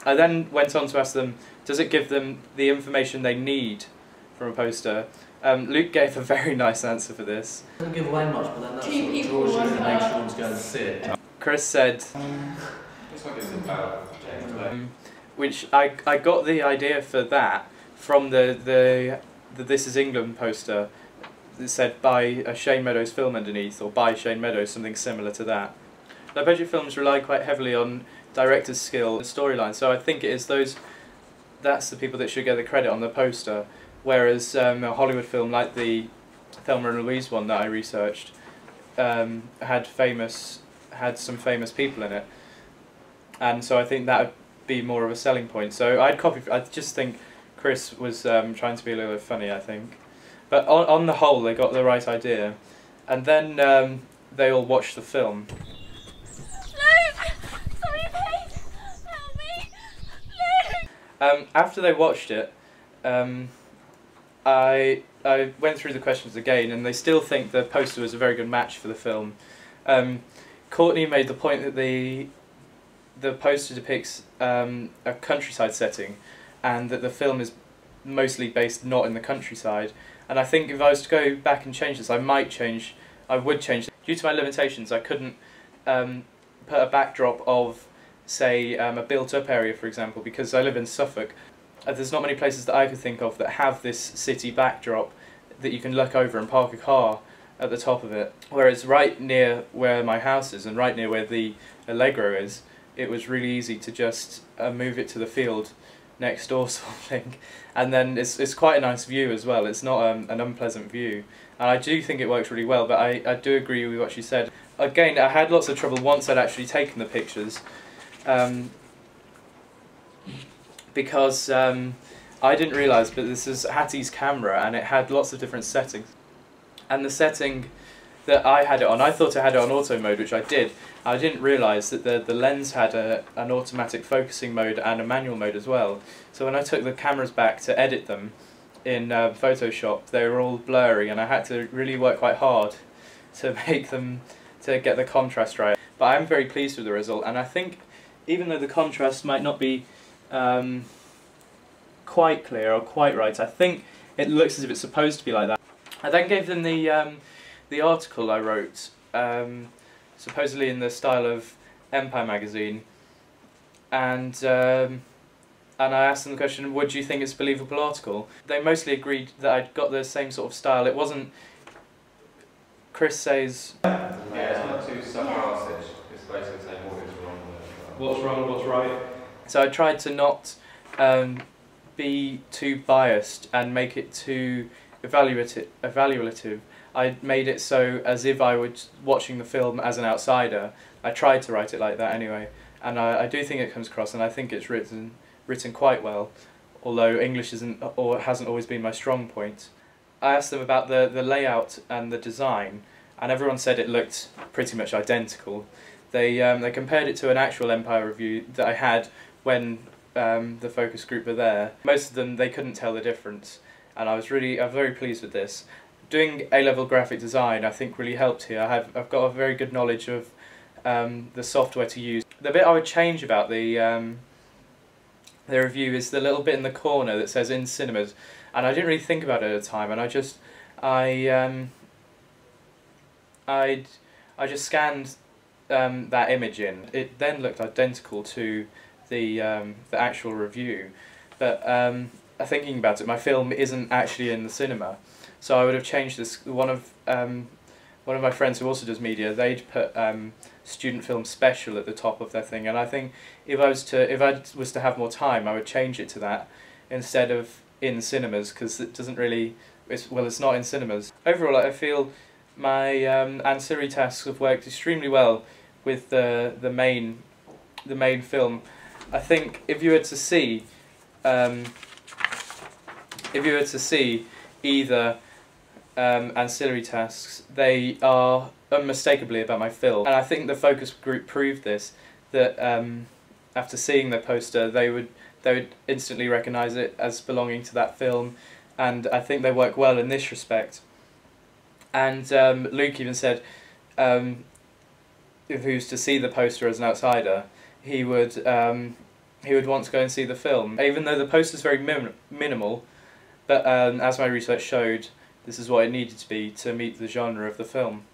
I then went on to ask them, does it give them the information they need from a poster? Luke gave a very nice answer for this. It doesn't give away much, but then that sort of draws you in and makes you want to go and see it. Chris said, It's like it's about James Blake. which I got the idea for that from the This Is England poster that said by a Shane Meadows film underneath, or by Shane Meadows, something similar to that. Low budget films rely quite heavily on director's skill and storyline, so I think it is that's the people that should get the credit on the poster, whereas a Hollywood film like the Thelma and Louise one that I researched had some famous people in it, and so I think that would be more of a selling point. So I just think Chris was trying to be a little bit funny, I think, but on the whole they got the right idea, and then they all watched the film. After they watched it, I went through the questions again, and they still think the poster was a very good match for the film. Courtney made the point that the poster depicts a countryside setting, and that the film is mostly based not in the countryside. And I think if I was to go back and change this, I would change. Due to my limitations, I couldn't put a backdrop of, say, a built-up area, for example, because I live in Suffolk. There's not many places that I could think of that have this city backdrop that you can look over and park a car at the top of it. Whereas right near where my house is and right near where the Allegro is, it was really easy to just move it to the field next door, sort of thing. And then it's quite a nice view as well. It's not an unpleasant view. And I do think it works really well, but I do agree with what she said. Again, I had lots of trouble once I'd actually taken the pictures, because I didn't realise, but this is Hattie's camera and it had lots of different settings. And the setting that I had it on, I thought I had it on auto mode, which I did. I didn't realise that the lens had an automatic focusing mode and a manual mode as well. So when I took the cameras back to edit them in Photoshop, they were all blurry, and I had to really work quite hard to make them, to get the contrast right. But I'm very pleased with the result, and I think even though the contrast might not be quite clear or quite right, I think it looks as if it's supposed to be like that. I then gave them the article I wrote, supposedly in the style of Empire magazine, and I asked them the question, would you think it's a believable article? They mostly agreed that I'd got the same sort of style. It wasn't, Chris says... Yeah, it's not too subversive. It's basically saying what is wrong with it. What's wrong and what's right. So I tried to not be too biased and make it too evaluative. I made it so as if I were watching the film as an outsider. I tried to write it like that anyway, and I do think it comes across, and I think it's written quite well, although English isn't or hasn't always been my strong point. I asked them about the layout and the design, and everyone said it looked pretty much identical. They compared it to an actual Empire review that I had when the focus group were there. Most of them, they couldn't tell the difference, and I was very pleased with this. Doing A-level graphic design, I think, really helped here. I've got a very good knowledge of the software to use. The bit I would change about the review is the little bit in the corner that says "in cinemas," and I didn't really think about it at the time, and I just scanned that image in. It then looked identical to the actual review, but thinking about it, my film isn't actually in the cinema, so I would have changed this. One of my friends who also does media, they'd put student film special at the top of their thing, and I think if I was to have more time, I would change it to that instead of in cinemas, because it doesn't really, it's not in cinemas. Overall, I feel my ancillary tasks have worked extremely well with the main film. I think if you were to see either ancillary tasks, they are unmistakably about my film, and I think the focus group proved this, that after seeing the poster they would instantly recognise it as belonging to that film, and I think they work well in this respect. And Luke even said if he was to see the poster as an outsider, he would who would want to go and see the film, even though the poster's very minimal, but as my research showed, this is what it needed to be to meet the genre of the film.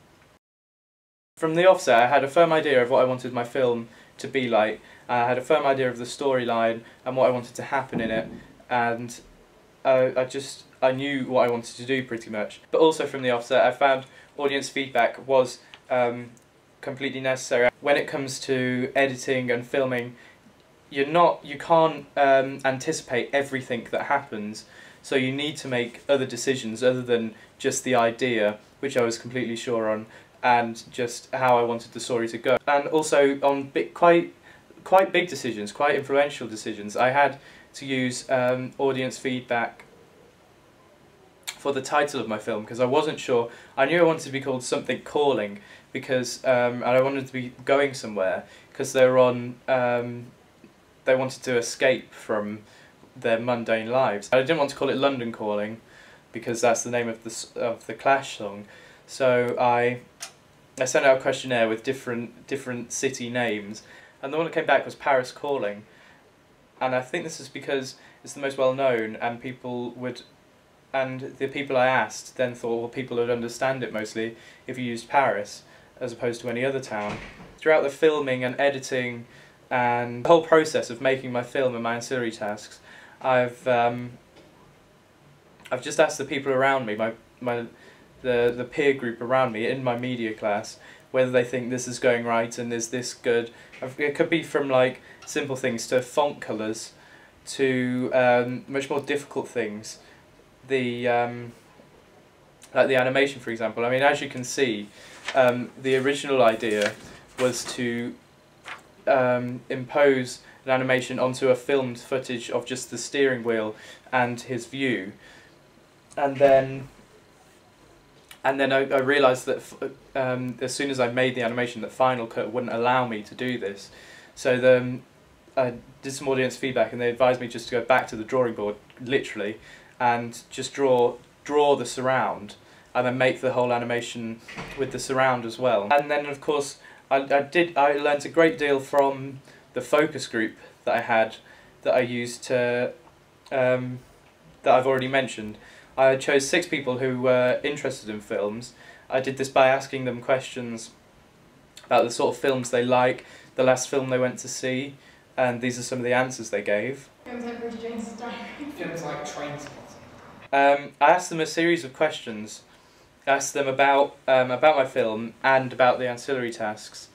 From the offset, I had a firm idea of what I wanted my film to be like. I had a firm idea of the storyline and what I wanted to happen in it, and I knew what I wanted to do pretty much. But also from the offset, I found audience feedback was completely necessary. When it comes to editing and filming, you can't anticipate everything that happens, so you need to make other decisions other than just the idea, which I was completely sure on, and just how I wanted the story to go. And also on quite big decisions, quite influential decisions, I had to use audience feedback for the title of my film, because I wasn't sure. I knew I wanted to be called Something Calling, because and I wanted to be going somewhere, because they were on they wanted to escape from their mundane lives. I didn't want to call it London Calling, because that's the name of the Clash song. So I sent out a questionnaire with different city names, and the one that came back was Paris Calling. And I think this is because it's the most well known, and the people I asked then thought, well, people would understand it mostly if you used Paris as opposed to any other town. Throughout the filming and editing and the whole process of making my film and my ancillary tasks, I've just asked the people around me, the peer group around me in my media class, whether they think this is going right and is this good. It could be from like simple things to font colours to much more difficult things. Like the animation, for example. I mean, as you can see, the original idea was to impose an animation onto a filmed footage of just the steering wheel and his view, and then I realised that as soon as I made the animation, that Final Cut wouldn't allow me to do this. So I did some audience feedback, and they advised me just to go back to the drawing board, literally, and just draw the surround, and then make the whole animation with the surround as well. And then of course I learnt a great deal from the focus group that I had, that I used to that I've already mentioned. I chose 6 people who were interested in films. I did this by asking them questions about the sort of films they like, the last film they went to see, and these are some of the answers they gave. Films like Bridget Jones's Diary. Films like Trainspotting. I asked them a series of questions. I asked them about my film and about the ancillary tasks.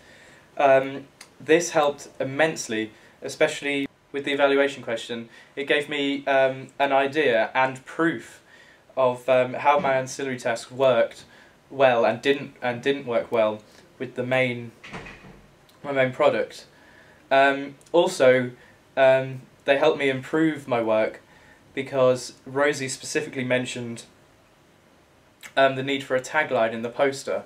This helped immensely, especially with the evaluation question. It gave me an idea and proof of how my ancillary tasks worked well and didn't work well with my main product. Also, they helped me improve my work, because Rosie specifically mentioned the need for a tagline in the poster,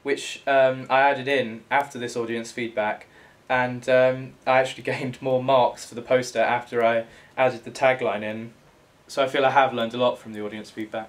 which I added in after this audience feedback, and I actually gained more marks for the poster after I added the tagline in. So I feel I have learned a lot from the audience feedback.